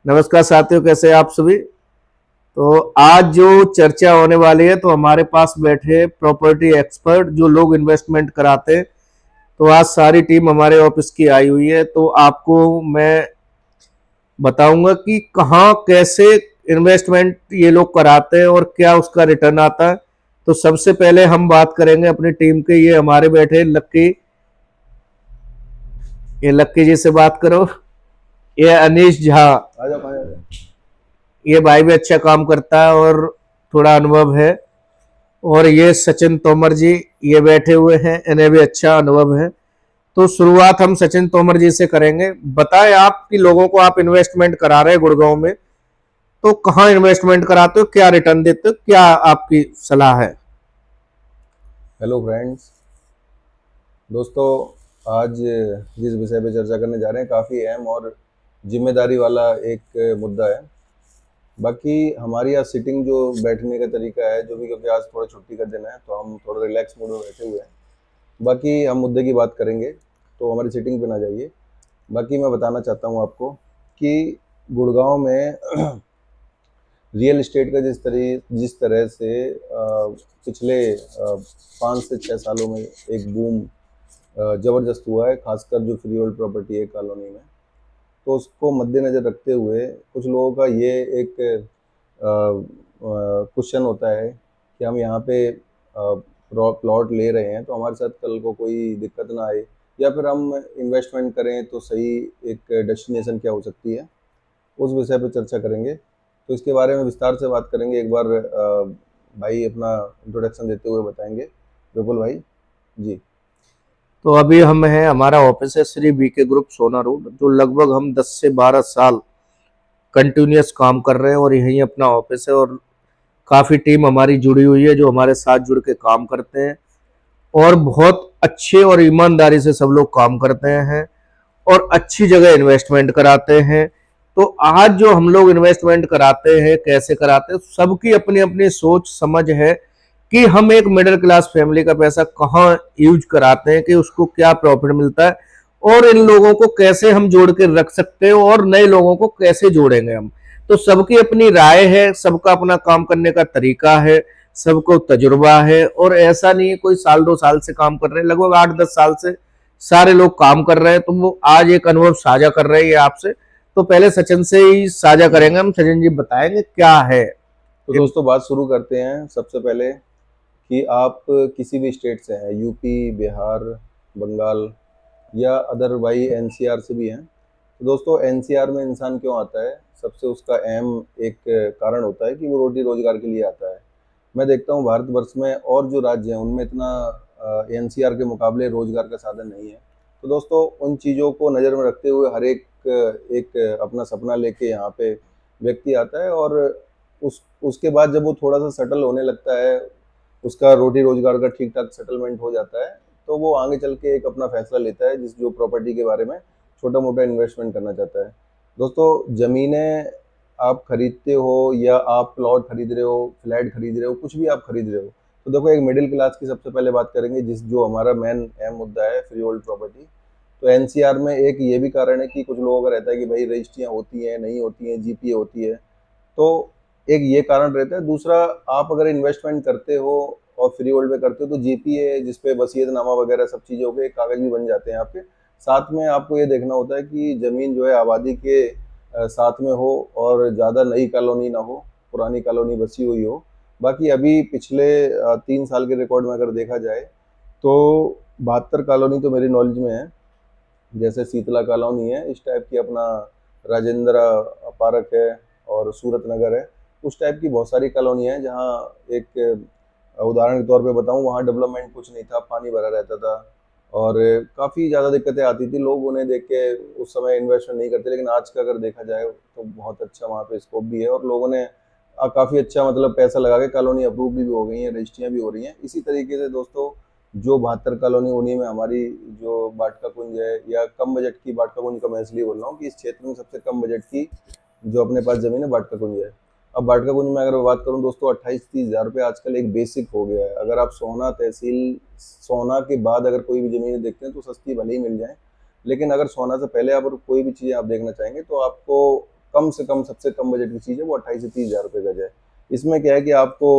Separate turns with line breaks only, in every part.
नमस्कार साथियों, कैसे हैं आप सभी। तो आज जो चर्चा होने वाली है, तो हमारे पास बैठे प्रॉपर्टी एक्सपर्ट जो लोग इन्वेस्टमेंट कराते हैं। तो आज सारी टीम हमारे ऑफिस की आई हुई है, तो आपको मैं बताऊंगा कि कहाँ कैसे इन्वेस्टमेंट ये लोग कराते हैं और क्या उसका रिटर्न आता है। तो सबसे पहले हम बात करेंगे अपनी टीम के, ये हमारे बैठे लक्की, ये लक्की जी से बात करो। ये अनीश झा, ये भाई भी अच्छा काम करता है और थोड़ा अनुभव है। और ये सचिन तोमर जी, ये बैठे हुए हैं, इन्हें भी अच्छा अनुभव है। तो शुरुआत हम सचिन तोमर जी से करेंगे। बताएं आप कि लोगों को आप इन्वेस्टमेंट करा रहे हैं गुड़गांव में, तो कहाँ इन्वेस्टमेंट कराते हो, क्या रिटर्न देते हो, क्या आपकी सलाह है।
हेलो फ्रेंड्स, दोस्तों, आज जिस विषय पे चर्चा करने जा रहे हैं काफ़ी अहम और जिम्मेदारी वाला एक मुद्दा है। बाकी हमारी आज सिटिंग जो बैठने का तरीका है जो भी, क्योंकि आज थोड़ा छुट्टी का दिन है तो हम थोड़ा रिलैक्स मूड में बैठे हुए हैं। बाकी हम मुद्दे की बात करेंगे, तो हमारी सिटिंग पे ना जाइए। बाकी मैं बताना चाहता हूँ आपको कि गुड़गांव में रियल इस्टेट का जिस तरह से पिछले 5 से 6 सालों में एक बूम ज़बरदस्त हुआ है, खासकर जो फ्री होल्ड प्रॉपर्टी है कॉलोनी में। तो उसको मद्देनज़र रखते हुए कुछ लोगों का ये एक क्वेश्चन होता है कि हम यहाँ पे प्लॉट ले रहे हैं तो हमारे साथ कल को कोई दिक्कत ना आए, या फिर हम इन्वेस्टमेंट करें तो सही एक डेस्टिनेशन क्या हो सकती है, उस विषय पर चर्चा करेंगे। तो इसके बारे में विस्तार से बात करेंगे। एक बार भाई अपना इंट्रोडक्शन देते हुए बताएंगे। विपुल भाई जी।
तो अभी हम हैं, हमारा ऑफिस है श्री बीके ग्रुप सोना रोड, जो लगभग हम 10 से 12 साल कंटिन्यूस काम कर रहे हैं और यही अपना ऑफिस है। और काफ़ी टीम हमारी जुड़ी हुई है जो हमारे साथ जुड़ के काम करते हैं और बहुत अच्छे और ईमानदारी से सब लोग काम करते हैं और अच्छी जगह इन्वेस्टमेंट कराते हैं। तो आज जो हम लोग इन्वेस्टमेंट कराते हैं, कैसे कराते हैं, सबकी अपनी अपनी सोच समझ है कि हम एक मिडिल क्लास फैमिली का पैसा कहाँ यूज कराते हैं, कि उसको क्या प्रॉफिट मिलता है और इन लोगों को कैसे हम जोड़ के रख सकते हैं और नए लोगों को कैसे जोड़ेंगे हम। तो सबकी अपनी राय है, सबका अपना काम करने का तरीका है, सबको तजुर्बा है। और ऐसा नहीं है कोई साल 2 साल से काम कर रहे हैं, लगभग 8-10 साल से सारे लोग काम कर रहे हैं। तो वो आज एक अनुभव साझा कर रहे हैं आपसे। तो पहले सचिन से ही साझा करेंगे हम। सचिन जी बताएंगे क्या है।
तो दोस्तों बात शुरू करते हैं। सबसे पहले कि आप किसी भी स्टेट से हैं, यूपी, बिहार, बंगाल या अदर भाई एनसीआर से भी हैं, तो दोस्तों एनसीआर में इंसान क्यों आता है? सबसे उसका अहम एक कारण होता है कि वो रोटी रोजगार के लिए आता है। मैं देखता हूँ भारतवर्ष में और जो राज्य हैं उनमें इतना एनसीआर के मुकाबले रोजगार का साधन नहीं है। तो दोस्तों उन चीज़ों को नज़र में रखते हुए हर एक अपना सपना लेके यहाँ पे व्यक्ति आता है, और उसके बाद जब वो थोड़ा सा सेटल होने लगता है, उसका रोटी रोजगार का ठीक ठाक सेटलमेंट हो जाता है, तो वो आगे चल के एक अपना फैसला लेता है जिस जो प्रॉपर्टी के बारे में छोटा मोटा इन्वेस्टमेंट करना चाहता है। दोस्तों ज़मीनें आप खरीदते हो या आप प्लॉट खरीद रहे हो, फ्लैट खरीद रहे हो, कुछ भी आप खरीद रहे हो, तो देखो एक मिडिल क्लास की सबसे पहले बात करेंगे, जिस जो हमारा मेन अहम मुद्दा है फ्री होल्ड प्रॉपर्टी। तो एनसीआर में एक ये भी कारण है कि कुछ लोगों का रहता है कि भाई रजिस्ट्रियाँ होती हैं नहीं होती हैं, जीपीए होती है, तो एक ये कारण रहता है। दूसरा, आप अगर इन्वेस्टमेंट करते हो और फ्री होल्ड में करते हो तो जीपीए जिसपे वसीयतनामा वगैरह सब चीज़ें हो गई, कागज भी बन जाते हैं आपके। साथ में आपको ये देखना होता है कि ज़मीन जो है आबादी के साथ में हो और ज़्यादा नई कॉलोनी ना हो, पुरानी कॉलोनी बसी हुई हो। बाकी अभी पिछले 3 साल के रिकॉर्ड में अगर देखा जाए तो 72 कॉलोनी तो मेरी नॉलेज में है, जैसे शीतला कॉलोनी है इस टाइप की, अपना राजेंद्र पार्क है और सूरत नगर है, उस टाइप की बहुत सारी कॉलोनी है जहाँ एक उदाहरण के तौर पे बताऊँ, वहाँ डेवलपमेंट कुछ नहीं था, पानी भरा रहता था और काफ़ी ज़्यादा दिक्कतें आती थी। लोग उन्हें देख के उस समय इन्वेस्टमेंट नहीं करते, लेकिन आज का अगर देखा जाए तो बहुत अच्छा वहाँ पे स्कोप भी है और लोगों ने काफ़ी अच्छा मतलब पैसा लगा के कॉलोनी अप्रूव भी हो गई हैं, रजिस्ट्रियाँ भी हो रही हैं। इसी तरीके से दोस्तों जो 72 कॉलोनी, उन्हीं में हमारी जो बाटका कुंज है, या कम बजट की बाटका कुंज का मैं इसलिए बोल रहा हूँ कि इस क्षेत्र में सबसे कम बजट की जो अपने पास ज़मीन है बाटका कुंज है। अब बाटका कुंज में अगर मैं बात करूँ दोस्तों, 28-30 हज़ार रुपये आजकल एक बेसिक हो गया है। अगर आप सोना तहसील, सोना के बाद अगर कोई भी ज़मीन देखते हैं तो सस्ती भले ही मिल जाए, लेकिन अगर सोना से पहले आप कोई भी चीज़ें आप देखना चाहेंगे तो आपको कम से कम सबसे कम बजट की चीज़ है वो 28 से 30 हज़ार रुपये गज है। इसमें क्या है कि आपको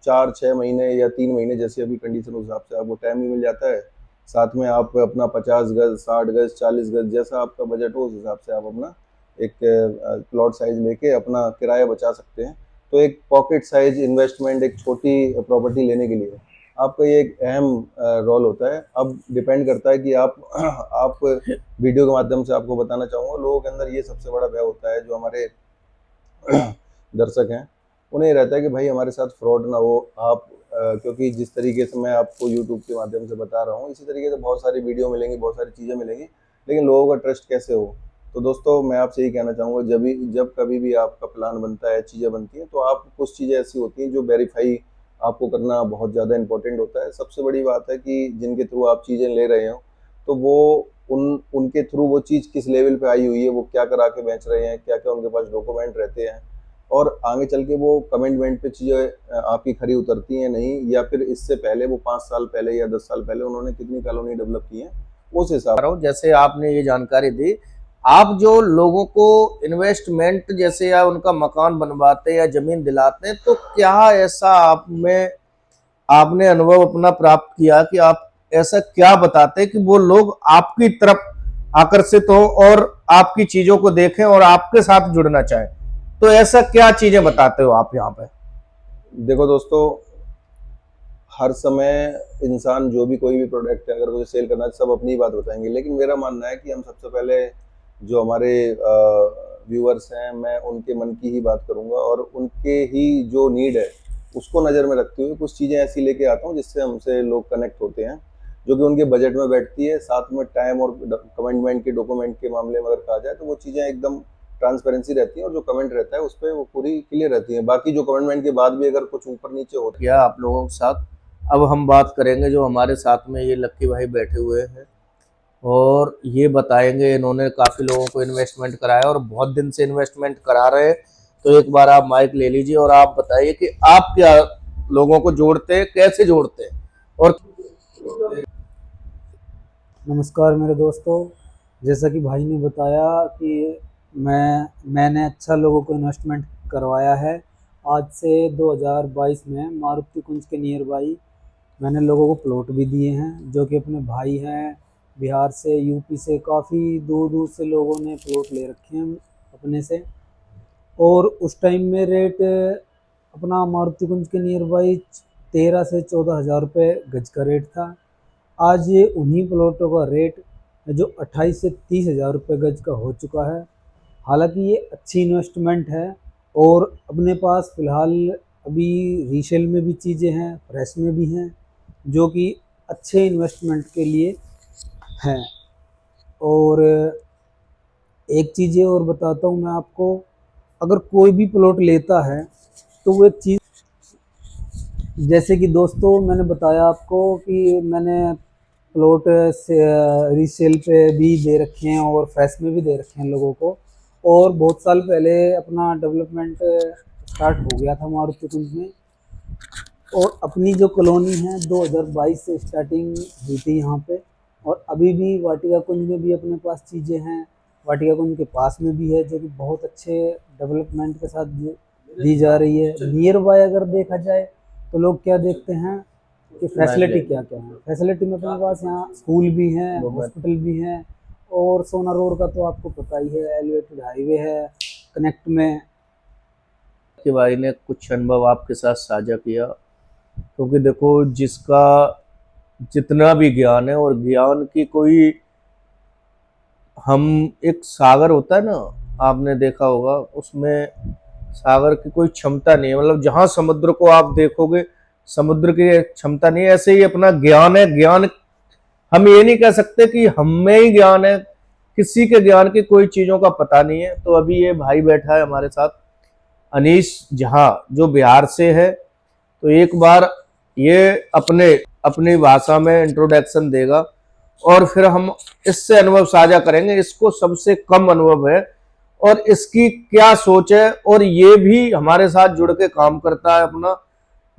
4-6 महीने या 3 महीने जैसे अभी कंडीशन उस हिसाब से आपको टाइम भी मिल जाता है। साथ में आप अपना 50 गज, 60 गज, 40 गज जैसा आपका बजट हो उस हिसाब से आप अपना एक प्लॉट साइज लेके अपना किराया बचा सकते हैं। तो एक पॉकेट साइज इन्वेस्टमेंट एक छोटी प्रॉपर्टी लेने के लिए आपका ये एक अहम रोल होता है। अब डिपेंड करता है कि आप वीडियो के माध्यम से आपको बताना चाहूँगा, लोगों के अंदर ये सबसे बड़ा भय होता है जो हमारे दर्शक हैं, उन्हें रहता है कि भाई हमारे साथ फ्रॉड ना हो। आप क्योंकि जिस तरीके से मैं आपको यूट्यूब के माध्यम से बता रहा हूँ इसी तरीके से बहुत सारी वीडियो मिलेंगी, बहुत सारी चीज़ें मिलेंगी, लेकिन लोगों का ट्रस्ट कैसे हो। तो दोस्तों मैं आपसे यही कहना चाहूँगा, जब कभी भी आपका प्लान बनता है, चीज़ें बनती हैं, तो आप कुछ चीज़ें ऐसी होती हैं जो वेरीफाई आपको करना बहुत ज़्यादा इंपॉर्टेंट होता है। सबसे बड़ी बात है कि जिनके थ्रू आप चीज़ें ले रहे हो तो वो उनके थ्रू वो चीज़ किस लेवल पे आई हुई है, वो क्या करा के बेच रहे हैं, क्या क्या उनके पास डॉक्यूमेंट रहते हैं, और आगे चल के वो कमिटमेंट पे चीज़ें आपकी खरी उतरती हैं नहीं, या फिर इससे पहले वो 5 साल पहले या 10 साल पहले उन्होंने कितनी कॉलोनी डेवलप की है उस हिसाब।
रहा हूँ जैसे आपने ये जानकारी दी, आप जो लोगों को इन्वेस्टमेंट जैसे या उनका मकान बनवाते हैं या जमीन दिलाते हैं, तो क्या ऐसा आप में आपने अनुभव अपना प्राप्त किया कि आप ऐसा क्या बताते हैं कि वो लोग आपकी तरफ आकर्षित हो और आपकी चीजों को देखें और आपके साथ जुड़ना चाहें? तो ऐसा क्या चीजें बताते हो आप यहाँ पे?
देखो दोस्तों, हर समय इंसान जो भी कोई भी प्रोडक्ट है अगर मुझे सेल करना है सब अपनी बात बताएंगे, लेकिन मेरा मानना है कि हम सबसे पहले जो हमारे व्यूअर्स हैं मैं उनके मन की ही बात करूंगा और उनके ही जो नीड है उसको नज़र में रखते हुए कुछ चीज़ें ऐसी लेके आता हूँ जिससे हमसे लोग कनेक्ट होते हैं, जो कि उनके बजट में बैठती है। साथ में टाइम और कमिटमेंट के डॉक्यूमेंट के मामले में अगर कहा जाए तो वो चीज़ें एकदम ट्रांसपेरेंसी रहती है और जो कमेंट रहता है उस पर वो पूरी क्लियर रहती है। बाकी जो कमिटमेंट के बाद भी अगर कुछ ऊपर नीचे होता
किया आप लोगों के साथ। अब हम बात करेंगे जो हमारे साथ में ये लक्की भाई बैठे हुए हैं और ये बताएंगे, इन्होंने काफ़ी लोगों को इन्वेस्टमेंट कराया और बहुत दिन से इन्वेस्टमेंट करा रहे हैं। तो एक बार आप माइक ले लीजिए और आप बताइए कि आप क्या लोगों को जोड़ते हैं, कैसे जोड़ते हैं और
नमस्कार मेरे दोस्तों, जैसा कि भाई ने बताया कि मैंने अच्छा लोगों को इन्वेस्टमेंट करवाया है। आज से 2022 में मारुति कुंज के नियर बाई मैंने लोगों को प्लॉट भी दिए हैं, जो कि अपने भाई हैं बिहार से, यूपी से, काफ़ी दूर दूर से लोगों ने प्लॉट ले रखे हैं अपने से। और उस टाइम में रेट अपना मारुति कुंज के नियर बाई 13 से 14 हज़ार रुपये गज का रेट था। आज ये उन्हीं प्लॉटों का रेट जो 28 से 30 हज़ार रुपये गज का हो चुका है। हालांकि ये अच्छी इन्वेस्टमेंट है और अपने पास फ़िलहाल अभी रीसेल में भी चीज़ें हैं, फ्रेश में भी हैं, जो कि अच्छे इन्वेस्टमेंट के लिए हैं। और एक चीज़ और बताता हूँ मैं आपको, अगर कोई भी प्लॉट लेता है तो वो एक चीज़, जैसे कि दोस्तों मैंने बताया आपको कि मैंने प्लॉट से रीसेल पे भी दे रखे हैं और फ्रेश में भी दे रखे हैं लोगों को। और बहुत साल पहले अपना डेवलपमेंट स्टार्ट हो गया था मारुति कुंज में, और अपनी जो कॉलोनी है 2022 से स्टार्टिंग हुई थी यहाँ पे, और अभी भी वाटिका कुंज में भी अपने पास चीज़ें हैं, वाटिका कुंज के पास में भी है, जो कि बहुत अच्छे डेवलपमेंट के साथ दी जा रही है। नियर बाय अगर देखा जाए तो लोग क्या देखते हैं कि फैसिलिटी क्या क्या है। फैसिलिटी में अपने पास यहाँ स्कूल भी हैं, हॉस्पिटल भी हैं, और सोना रोड का तो आपको पता ही है, एलिवेटेड हाईवे है कनेक्ट में।
कि भाई ने कुछ अनुभव आपके साथ साझा किया, क्योंकि देखो जिसका जितना भी ज्ञान है, और ज्ञान की कोई, हम एक सागर होता है ना, आपने देखा होगा, उसमें सागर की कोई क्षमता नहीं है, मतलब जहां समुद्र को आप देखोगे समुद्र की क्षमता नहीं है, ऐसे ही अपना ज्ञान है। ज्ञान हम ये नहीं कह सकते कि हम में ही ज्ञान है, किसी के ज्ञान की कोई चीजों का पता नहीं है। तो अभी ये भाई बैठा है हमारे साथ, अनीश झा, जो बिहार से है। तो एक बार ये अपनी भाषा में इंट्रोडक्शन देगा और फिर हम इससे अनुभव साझा करेंगे। इसको सबसे कम अनुभव है और इसकी क्या सोच है, और ये भी हमारे साथ जुड़ के काम करता है अपना,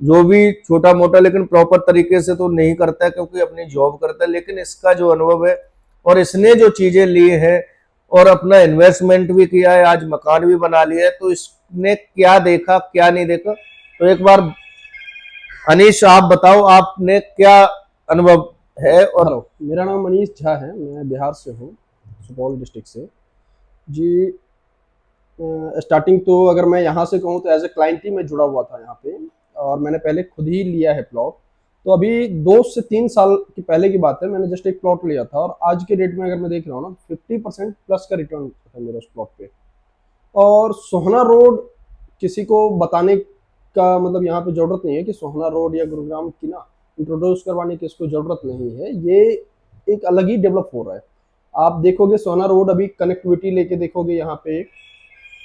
जो भी छोटा मोटा, लेकिन प्रॉपर तरीके से तो नहीं करता है क्योंकि अपनी जॉब करता है, लेकिन इसका जो अनुभव है और इसने जो चीजें ली है और अपना इन्वेस्टमेंट भी किया है, आज मकान भी बना लिया है। तो इसने क्या देखा क्या नहीं देखा, तो एक बार अनीश आप बताओ, आपने क्या अनुभव है। और
हेलो, मेरा नाम मनीष झा है, मैं बिहार से हूँ, सुपौल डिस्ट्रिक्ट से जी। स्टार्टिंग तो अगर मैं यहाँ से कहूँ तो एज ए क्लाइंट ही मैं जुड़ा हुआ था यहाँ पे, और मैंने पहले खुद ही लिया है प्लॉट। तो अभी 2 से 3 साल की पहले की बात है, मैंने जस्ट एक प्लॉट लिया था, और आज के डेट में अगर मैं देख रहा हूँ ना, 50% प्लस का रिटर्न है मेरा उस प्लॉट पे। और सोहना रोड किसी को बताने का मतलब यहाँ पे ज़रूरत नहीं है कि सोहना रोड या गुरुग्राम की ना इंट्रोड्यूस करवाने की इसको ज़रूरत नहीं है, ये एक अलग ही डेवलप हो रहा है। आप देखोगे सोहना रोड अभी कनेक्टिविटी लेके देखोगे, यहाँ पे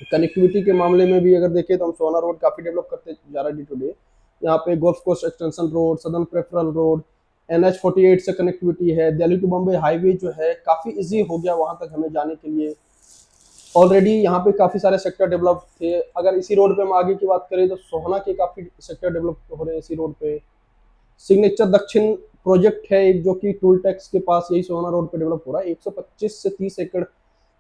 कनेक्टिविटी के मामले में भी अगर देखें तो हम सोहना रोड काफ़ी डेवलप करते जा रहा है डे टू डे। यहाँ पे golf coast extension road, southern peripheral road, NH 48 से कनेक्टिविटी है, दिल्ली टू बम्बई हाईवे जो है काफ़ी इजी हो गया वहाँ तक हमें जाने के लिए। ऑलरेडी यहाँ पे काफ़ी सारे सेक्टर डेवलप थे। अगर इसी रोड पे हम आगे की बात करें तो सोहना के काफ़ी सेक्टर डेवलप हो रहे हैं इसी रोड पे। सिग्नेचर दक्षिण प्रोजेक्ट है एक, जो कि टूल टैक्स के पास यही सोहना रोड पे डेवलप हो रहा है। 125 से 30 एकड़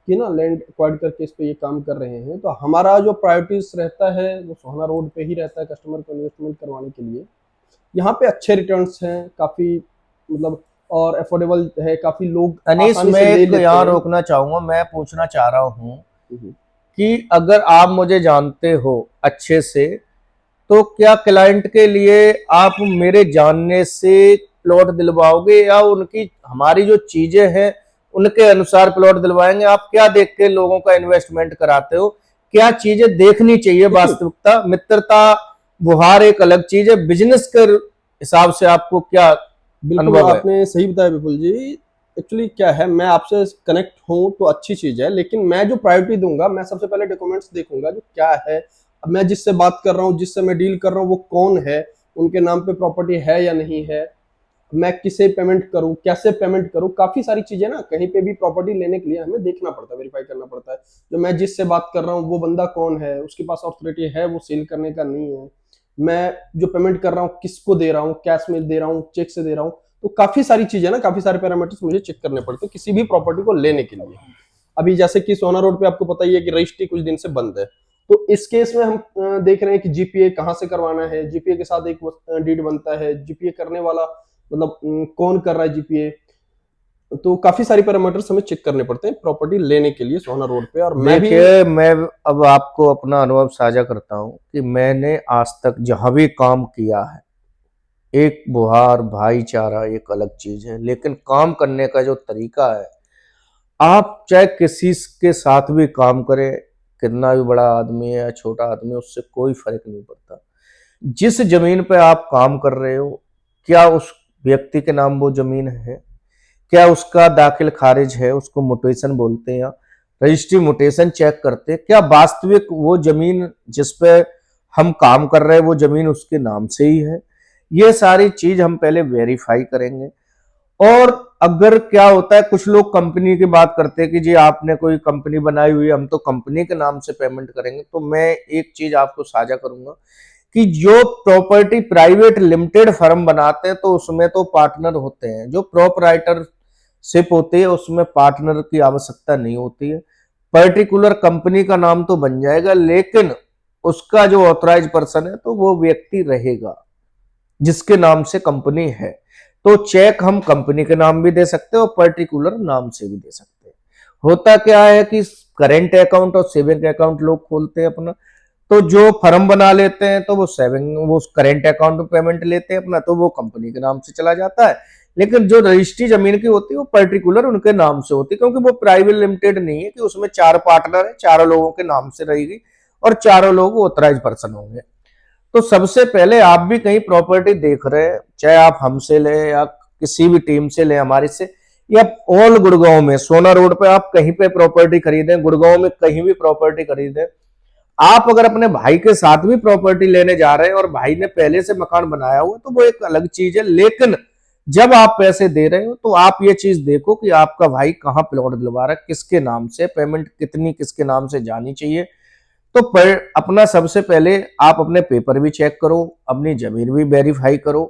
की ना लैंड एक्वायर्ड करके इस पे ये काम कर रहे हैं। तो हमारा जो प्रायोरिटीज रहता है वो सोहना रोड पे ही रहता है कस्टमर को इन्वेस्टमेंट करवाने के लिए। यहाँ पे अच्छे रिटर्न्स हैं काफ़ी, मतलब और अफोर्डेबल है, काफ़ी लोग
अनीश,
आसानी
मैं
से ले
एक
लेते
यहाँ
हैं।
रोकना चाहूंगा, मैं पूछना चाह रहा हूँ
हम्म।
कि अगर आप मुझे जानते हो अच्छे से, तो क्या क्लाइंट के लिए आप मेरे जानने से प्लॉट दिलवाओगे, या उनकी हमारी जो चीजें हैं उनके अनुसार प्लॉट दिलवाएंगे? आप क्या देख के लोगों का इन्वेस्टमेंट कराते हो, क्या चीजें देखनी चाहिए? वास्तविकता, मित्रता, बुहार एक अलग चीज है, बिजनेस के हिसाब से आपको क्या
बिल्कुल
अनुभव है?
आपने सही बताया विपुल जी। एक्चुअली क्या है, मैं आपसे कनेक्ट हूँ तो अच्छी चीज़ है, लेकिन मैं जो प्रायोरिटी दूंगा, मैं सबसे पहले डॉक्यूमेंट्स देखूंगा जो क्या है। अब मैं जिससे बात कर रहा हूँ, जिससे मैं डील कर रहा हूँ, वो कौन है, उनके नाम पे प्रॉपर्टी है या नहीं है, मैं किसे पेमेंट करूँ, कैसे पेमेंट करूँ, काफ़ी सारी चीज़ें ना कहीं पे भी प्रॉपर्टी लेने के लिए हमें देखना पड़ता है, वेरीफाई करना पड़ता है। जो मैं जिससे बात कर रहा हूँ वो बंदा कौन है, उसके पास अथॉरिटी है वो सेल करने का नहीं है, मैं जो पेमेंट कर रहा हूँ किसको दे रहा हूँ, कैश में दे रहा हूँ, चेक से दे रहा हूँ। तो काफ़ी सारी चीज़ें ना, काफ़ी सारे पैरामीटर्स मुझे चेक करने पड़ते हैं किसी भी प्रॉपर्टी को लेने के लिए। अभी जैसे कि सोहना रोड पे आपको पता ही है कि रजिस्ट्री कुछ दिन से बंद है। तो इस केस में हम देख रहे हैं कि जीपीए कहाँ से करवाना है, जीपीए के साथ एक डीड बनता है, जीपीए करने वाला मतलब कौन कर रहा है जीपीए। तो काफी सारी पैरामीटर्स हमें चेक करने पड़ते हैं प्रॉपर्टी लेने के लिए सोहना रोड पे। और मैं भी
देखिए, मैं अब आपको अपना अनुभव साझा करता हूँ कि मैंने आज तक जहां भी काम किया है, एक बुहार भाईचारा एक अलग चीज है, लेकिन काम करने का जो तरीका है, आप चाहे किसी के साथ भी काम करें, कितना भी बड़ा आदमी है या छोटा आदमी, उससे कोई फर्क नहीं पड़ता। जिस जमीन पे आप काम कर रहे हो, क्या उस व्यक्ति के नाम वो जमीन है, क्या उसका दाखिल खारिज है, उसको मुटेशन बोलते हैं, या रजिस्ट्री मुटेशन चेक करते हैं, क्या वास्तविक वो जमीन जिस पे हम काम कर रहे हैं वो जमीन उसके नाम से ही है। ये सारी चीज हम पहले वेरीफाई करेंगे। और अगर क्या होता है, कुछ लोग कंपनी की बात करते हैं कि जी आपने कोई कंपनी बनाई हुई है, हम तो कंपनी के नाम से पेमेंट करेंगे। तो मैं एक चीज आपको साझा करूंगा कि जो प्रॉपर्टी प्राइवेट लिमिटेड फर्म बनाते हैं तो उसमें तो पार्टनर होते हैं, जो प्रोपराइटरशिप होती है उसमें पार्टनर की आवश्यकता नहीं होती है। पर्टिकुलर कंपनी का नाम तो बन जाएगा, लेकिन उसका जो ऑथराइज पर्सन है तो वो व्यक्ति रहेगा जिसके नाम से कंपनी है। तो चेक हम कंपनी के नाम भी दे सकते हैं और पर्टिकुलर नाम से भी दे सकते हैं। होता क्या है कि करेंट अकाउंट और सेविंग अकाउंट लोग खोलते हैं अपना, तो जो फर्म बना लेते हैं तो वो करेंट अकाउंट में पेमेंट लेते हैं अपना, तो वो कंपनी के नाम से चला जाता है। लेकिन जो रजिस्ट्री जमीन की होती है वो पर्टिकुलर उनके नाम से होती है, क्योंकि वो प्राइवेट लिमिटेड नहीं है कि उसमें 4 पार्टनर है, चारों लोगों के नाम से रहेगी और चारों लोग ऑथराइज पर्सन होंगे। तो सबसे पहले आप भी कहीं प्रॉपर्टी देख रहे हैं, चाहे आप हमसे लें या किसी भी टीम से लें हमारे से, या ऑल गुड़गांव में सोना रोड पे आप कहीं पे प्रॉपर्टी खरीदें, गुड़गांव में कहीं भी प्रॉपर्टी खरीदें, आप अगर अपने भाई के साथ भी प्रॉपर्टी लेने जा रहे हैं और भाई ने पहले से मकान बनाया हुआ तो वो एक अलग चीज है। लेकिन जब आप पैसे दे रहे हो तो आप ये चीज देखो कि आपका भाई कहाँ प्लॉट दिलवा रहा है, किसके नाम से, पेमेंट कितनी किसके नाम से जानी चाहिए। तो अपना सबसे पहले आप अपने पेपर भी चेक करो, अपनी जमीन भी वेरीफाई करो,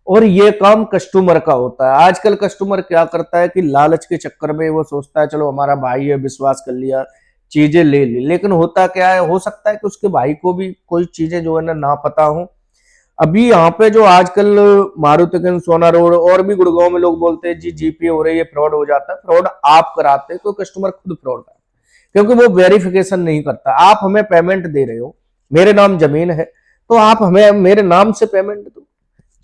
और ये काम कस्टमर का होता है। आजकल कस्टमर क्या करता है कि लालच के चक्कर में वो सोचता है चलो हमारा भाई है, विश्वास कर लिया, चीजें ले ली, लेकिन होता क्या है, हो सकता है कि उसके भाई को भी कोई चीजें जो है ना पता हो। अभी यहाँ पे जो आजकल मारुतिगंज, सोना रोड और भी गुड़गांव में लोग बोलते हैं जी जीपीए हो रही है, फ्रॉड हो जाता है। फ्रॉड आप कराते हैं, कोई कस्टमर खुद फ्रॉड करता है, क्योंकि वो वेरिफिकेशन नहीं करता। आप हमें पेमेंट दे रहे हो, मेरे नाम जमीन है, तो आप हमें मेरे नाम से पेमेंट दो,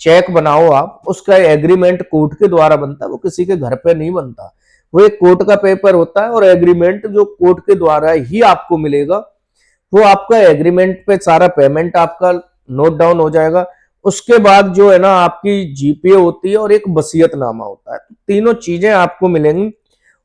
चेक बनाओ आप, उसका एग्रीमेंट कोर्ट के द्वारा बनता है, वो किसी के घर पे नहीं बनता। वो एक कोर्ट का पेपर होता है और एग्रीमेंट जो कोर्ट के द्वारा ही आपको मिलेगा, वो आपका एग्रीमेंट पे सारा पेमेंट आपका नोट डाउन हो जाएगा। उसके बाद जो है ना आपकी जीपीए होती है और एक वसीयतनामा होता है, तो तीनों चीजें आपको मिलेंगी।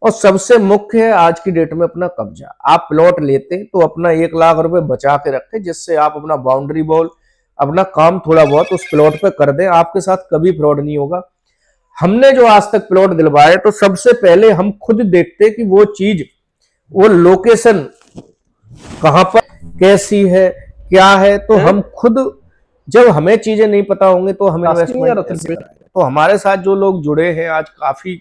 और सबसे मुख्य है आज की डेट में अपना कब्जा। आप प्लॉट लेते तो अपना 1 लाख रुपए बचा के रखें, जिससे आप अपना बाउंड्री वॉल, अपना काम थोड़ा बहुत उस प्लॉट पे कर दें, आपके साथ कभी फ्रॉड नहीं होगा। हमने जो आज तक प्लॉट दिलवाए, तो सबसे पहले हम खुद देखते कि वो चीज, वो लोकेशन कहां पर कैसी है, क्या है, तो हम खुद, जब हमें चीजें नहीं पता होंगी तो हम इन्वेस्टमेंट कैसे करेंगे। तो हमारे साथ जो लोग जुड़े हैं, आज काफी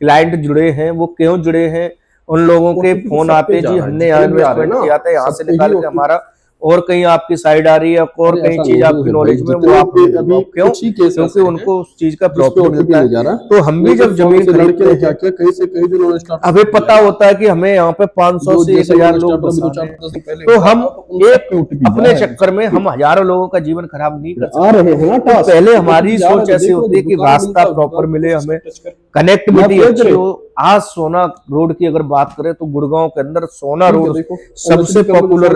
क्लाइंट जुड़े हैं, वो क्यों जुड़े हैं, उन लोगों के फोन आते हैं जी हमने यहाँ इन्वेस्टमेंट किया था, यहाँ से निकाल के हमारा और कहीं आपकी साइड आ रही है, और कहीं चीज आपकी नॉलेज में, वो आप क्यों, क्योंकि उनको उस चीज का प्रॉफिट मिलता है। तो हम भी जब जमीन खरीदते हैं, हमें पता होता है कि हमें यहाँ पे 500 से 1000 लोग बसाने हैं, तो हम एक अपने चक्कर में हम हजारों लोगों का जीवन खराब नहीं कर सकते। तो पहले हमारी सोच ऐसी होती है कि रास्ता प्रॉपर मिले, हमें कनेक्टिविटी अच्छी हो। आज सोना रोड की अगर बात करें तो गुड़गांव के अंदर सोना रोड सबसे पॉपुलर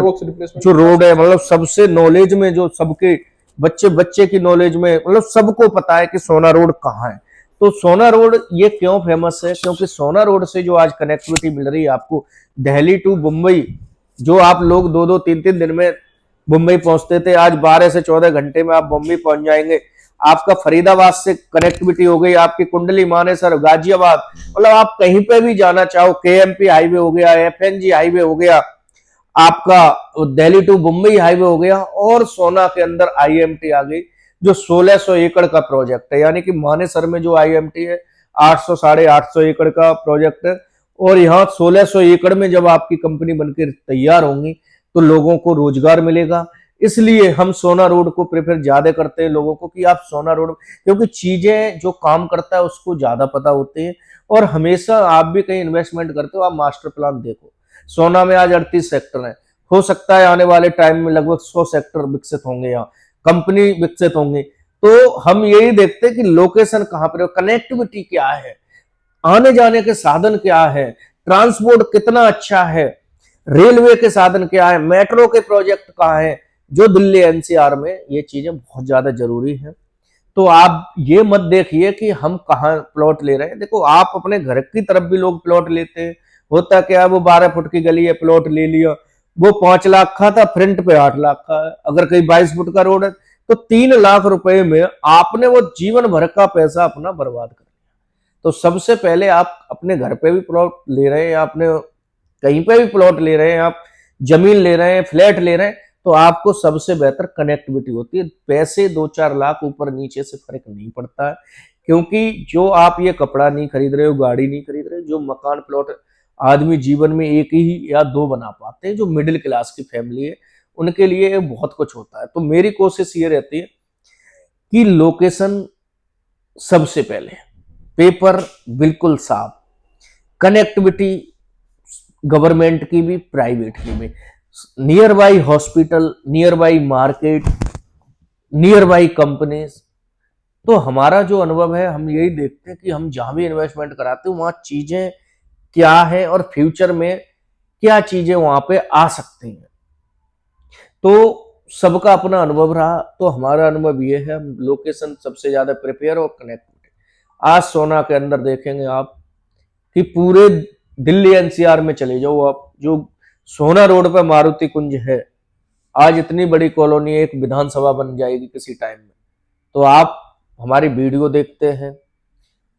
जो रोड है, मतलब सबसे नॉलेज में, जो सबके बच्चे बच्चे की नॉलेज में, मतलब सबको पता है कि सोना रोड कहाँ है। तो सोना रोड ये क्यों फेमस है, क्योंकि सोना रोड से जो आज कनेक्टिविटी मिल रही है आपको, दिल्ली टू मुंबई, जो आप लोग 2-2, 3-3 दिन में मुंबई पहुंचते थे, आज 12 से 14 घंटे में आप मुंबई पहुंच जाएंगे। आपका फरीदाबाद से कनेक्टिविटी हो गई, आपकी कुंडली, मानेसर, गाजियाबाद, मतलब आप कहीं पे भी जाना चाहो, केएमपी हाईवे हो गया, एफएनजी हाईवे हो गया, आपका दिल्ली टू मुंबई हाईवे हो गया, और सोना के अंदर आईएमटी आ गई, जो 1600 एकड़ का प्रोजेक्ट है। यानी कि मानेसर में जो आईएमटी है 800 साढ़े 800 एकड़ का प्रोजेक्ट है, और यहाँ 1600 एकड़ में जब आपकी कंपनी बनकर तैयार होंगी तो लोगों को रोजगार मिलेगा। इसलिए हम सोना रोड को प्रेफर ज्यादा करते हैं लोगों को, कि आप सोना रोड, क्योंकि चीजें जो काम करता है उसको ज्यादा पता होती है। और हमेशा आप भी कहीं इन्वेस्टमेंट करते हो, आप मास्टर प्लान देखो। सोना में आज 38 सेक्टर है, हो सकता है आने वाले टाइम में लगभग 100 सेक्टर विकसित होंगे, यहाँ कंपनी विकसित होंगी। तो हम यही देखते हैं कि लोकेशन कहाँ पर है, कनेक्टिविटी क्या है, आने जाने के साधन क्या है, ट्रांसपोर्ट कितना अच्छा है, रेलवे के साधन क्या है, मेट्रो के प्रोजेक्ट कहाँ है, जो दिल्ली एनसीआर में ये चीजें बहुत ज्यादा जरूरी है। तो आप ये मत देखिए कि हम कहाँ प्लॉट ले रहे हैं। देखो, आप अपने घर की तरफ भी लोग प्लॉट लेते हैं, होता क्या है, वो 12 फुट की गली है, प्लॉट ले लिया, वो 5 लाख का था, फ्रंट पे 8 लाख का है। अगर कहीं 22 फुट का रोड है तो 3 लाख रुपए में आपने वो जीवन भर का पैसा अपना बर्बाद कर दिया। तो सबसे पहले आप अपने घर पे भी प्लॉट ले रहे हैं, आपने कहीं पे भी प्लॉट ले रहे हैं, आप जमीन ले रहे हैं, फ्लैट ले रहे हैं, तो आपको सबसे बेहतर कनेक्टिविटी होती है। पैसे 2-4 लाख ऊपर नीचे से फर्क नहीं पड़ता है, क्योंकि जो आप ये कपड़ा नहीं खरीद रहे हो, गाड़ी नहीं खरीद रहे हो, जो मकान प्लॉट आदमी जीवन में एक ही या 2 बना पाते हैं, जो मिडिल क्लास की फैमिली है, उनके लिए बहुत कुछ होता है। तो मेरी कोशिश ये रहती है कि लोकेशन सबसे पहले, पेपर बिल्कुल साफ, कनेक्टिविटी गवर्नमेंट की भी, प्राइवेट की भी, near by hospital, near by market, near by companies. तो हमारा जो अनुभव है, हम यही देखते हैं कि हम जहां भी इन्वेस्टमेंट कराते हैं वहां चीजें क्या है और फ्यूचर में क्या चीजें वहां पे आ सकती हैं। तो सबका अपना अनुभव रहा, तो हमारा अनुभव ये है, हम लोकेशन सबसे ज्यादा प्रिपेयर और कनेक्टिविटी। आज सोना के अंदर देखेंगे आप कि पूरे दिल्ली एनसीआर में चले जाओ आप, जो सोना रोड पे मारुति कुंज है, आज इतनी बड़ी कॉलोनी, एक विधानसभा बन जाएगी किसी टाइम में। तो आप हमारी वीडियो देखते हैं,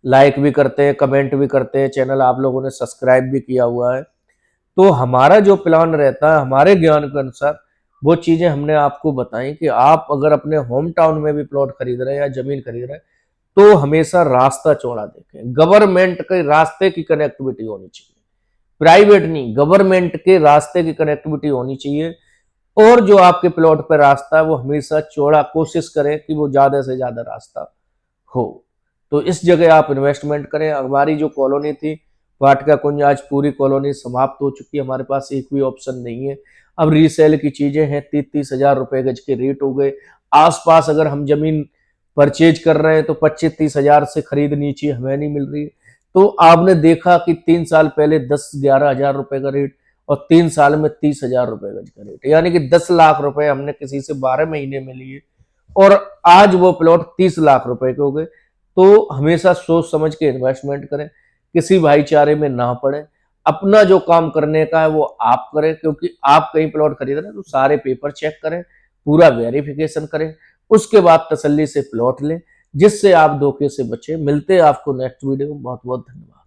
लाइक भी करते हैं, कमेंट भी करते हैं, चैनल आप लोगों ने सब्सक्राइब भी किया हुआ है, तो हमारा जो प्लान रहता है, हमारे ज्ञान के अनुसार वो चीजें हमने आपको बताई कि आप अगर अपने होम टाउन में भी प्लॉट खरीद रहे हैं या जमीन खरीद रहे हैं, तो हमेशा रास्ता चौड़ा देखें। गवर्नमेंट के रास्ते की कनेक्टिविटी होनी चाहिए, प्राइवेट नहीं, गवर्नमेंट के रास्ते की कनेक्टिविटी होनी चाहिए। और जो आपके प्लॉट पर रास्ता है वो हमेशा चौड़ा, कोशिश करें कि वो ज्यादा से ज्यादा रास्ता हो। तो इस जगह आप इन्वेस्टमेंट करें। हमारी जो कॉलोनी थी वाटिका कुंज, आज पूरी कॉलोनी समाप्त हो चुकी है, हमारे पास एक भी ऑप्शन नहीं है। अब रीसेल की चीजें हैं, 30-30 हजार रुपए गज के रेट हो गए। आसपास अगर हम जमीन परचेज कर रहे हैं तो 25-30 हजार से खरीदनी चाहिए, हमें नहीं मिल रही है। तो आपने देखा कि 3 साल पहले 10-11 हजार रुपए का रेट और 3 साल में 30 हजार रुपए गज का रेट, यानी कि 10 लाख रुपए हमने किसी से 12 महीने में लिए और आज वो प्लॉट 30 लाख रुपए के हो गए। तो हमेशा सोच समझ के इन्वेस्टमेंट करें, किसी भाईचारे में ना पड़े। अपना जो काम करने का है वो आप करें, क्योंकि आप कहीं प्लॉट खरीद रहे हैं तो सारे पेपर चेक करें, पूरा वेरिफिकेशन करें, उसके बाद तसल्ली से प्लॉट लें, जिससे आप धोखे से बचें। मिलते हैं आपको नेक्स्ट वीडियो में। बहुत बहुत धन्यवाद।